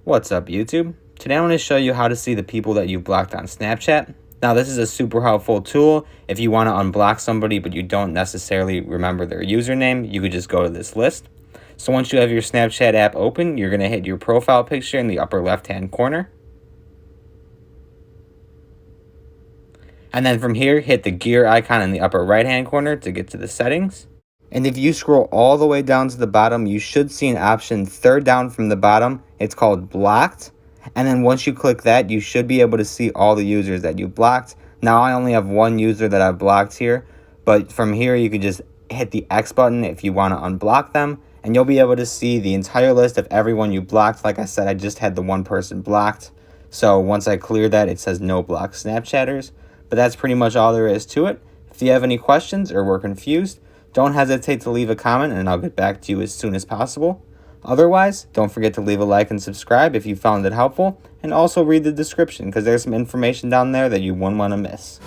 What's up, YouTube? Today I'm going to show you how to see the people that you've blocked on Snapchat. Now, this is a super helpful tool. If you want to unblock somebody but you don't necessarily remember their username, you could just go to this list. So once you have your Snapchat app open, you're going to hit your profile picture in the upper left-hand corner. And then from here, hit the gear icon in the upper right-hand corner to get to the settings. And if you scroll all the way down to the bottom, you should see an option third down from the bottom. It's called blocked. And then once you click that, you should be able to see all the users that you blocked. Now I only have one user that I've blocked here, but from here you could just hit the X button if you want to unblock them, and you'll be able to see the entire list of everyone you blocked. Like I said, I just had the one person blocked. So once I clear that, it says no blocked Snapchatters. But that's pretty much all there is to it. If you have any questions or were confused, don't hesitate to leave a comment and I'll get back to you as soon as possible. Otherwise, don't forget to leave a like and subscribe if you found it helpful, and also read the description because there's some information down there that you wouldn't want to miss.